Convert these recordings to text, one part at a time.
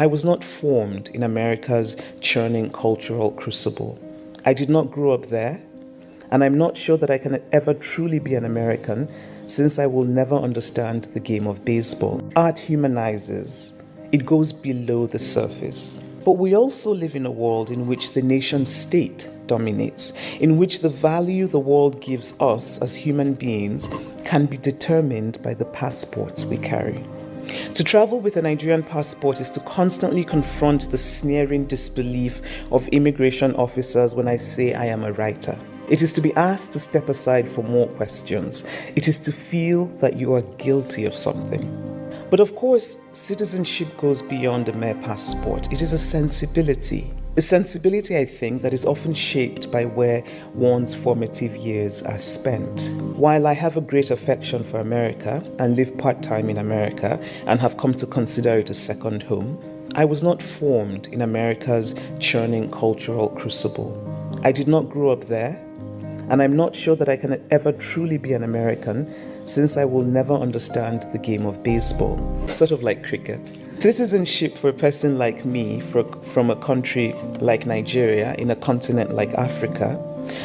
I was not formed in America's churning cultural crucible. I did not grow up there, and I'm not sure that I can ever truly be an American since I will never understand the game of baseball. Art humanizes. It goes below the surface. But we also live in a world in which the nation state dominates, in which the value the world gives us as human beings can be determined by the passports we carry. To travel with a Nigerian passport is to constantly confront the sneering disbelief of immigration officers when I say I am a writer. It is to be asked to step aside for more questions. It is to feel that you are guilty of something. But of course, citizenship goes beyond a mere passport. It is a sensibility. A sensibility, I think, that is often shaped by where one's formative years are spent. While I have a great affection for America and live part-time in America and have come to consider it a second home, I was not formed in America's churning cultural crucible. I did not grow up there, and I'm not sure that I can ever truly be an American since I will never understand the game of baseball, sort of like cricket. Citizenship for a person like me from a country like Nigeria in a continent like Africa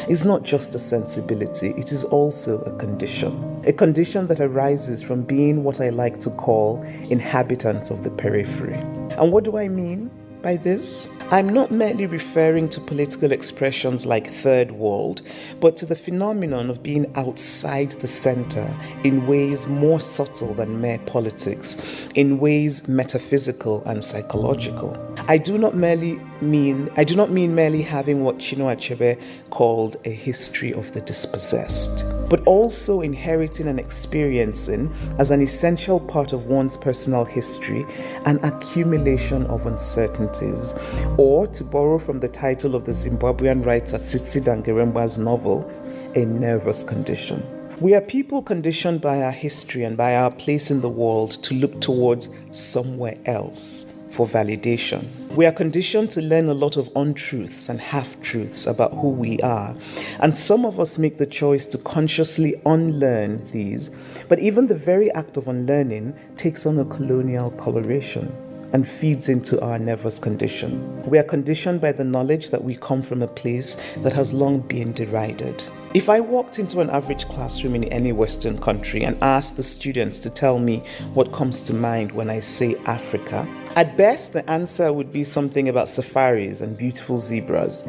is not just a sensibility, it is also a condition that arises from being what I like to call inhabitants of the periphery. And what do I mean by this? I'm not merely referring to political expressions like third world, but to the phenomenon of being outside the center in ways more subtle than mere politics, in ways metaphysical and psychological. I do not mean merely having what Chinua Achebe called a history of the dispossessed, but also inheriting and experiencing as an essential part of one's personal history an accumulation of uncertainties, or to borrow from the title of the Zimbabwean writer Tsitsi Dangeremba's novel, a nervous condition. We are people conditioned by our history and by our place in the world to look towards somewhere else for validation. We are conditioned to learn a lot of untruths and half-truths about who we are, and some of us make the choice to consciously unlearn these, but even the very act of unlearning takes on a colonial coloration and feeds into our nervous condition. We are conditioned by the knowledge that we come from a place that has long been derided. If I walked into an average classroom in any Western country and asked the students to tell me what comes to mind when I say Africa, at best the answer would be something about safaris and beautiful zebras.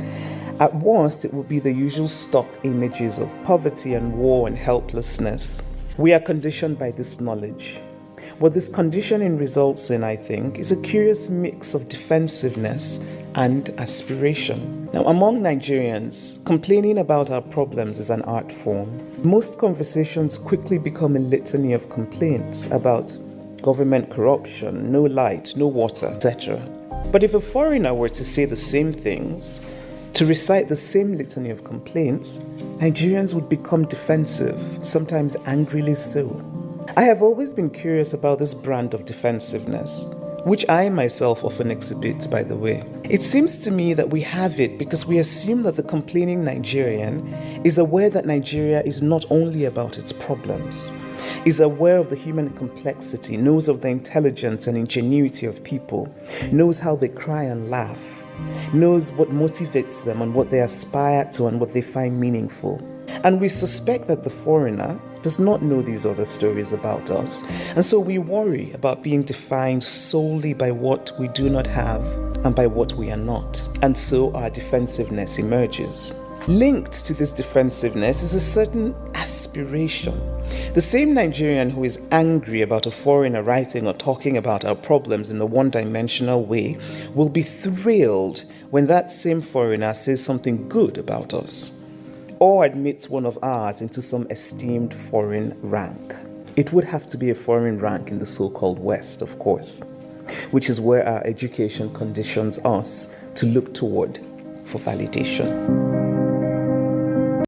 At worst, it would be the usual stock images of poverty and war and helplessness. We are conditioned by this knowledge. What this conditioning results in, I think, is a curious mix of defensiveness and aspiration. Now, among Nigerians, complaining about our problems is an art form. Most conversations quickly become a litany of complaints about government corruption, no light, no water, etc. But if a foreigner were to say the same things, to recite the same litany of complaints, Nigerians would become defensive, sometimes angrily so. I have always been curious about this brand of defensiveness, which I myself often exhibit, by the way. It seems to me that we have it because we assume that the complaining Nigerian is aware that Nigeria is not only about its problems, is aware of the human complexity, knows of the intelligence and ingenuity of people, knows how they cry and laugh, knows what motivates them and what they aspire to and what they find meaningful. And we suspect that the foreigner does not know these other stories about us, and so we worry about being defined solely by what we do not have and by what we are not, and so our defensiveness emerges. Linked to this defensiveness is a certain aspiration. The same Nigerian who is angry about a foreigner writing or talking about our problems in a one-dimensional way will be thrilled when that same foreigner says something good about us, or admits one of ours into some esteemed foreign rank. It would have to be a foreign rank in the so-called West, of course, which is where our education conditions us to look toward for validation.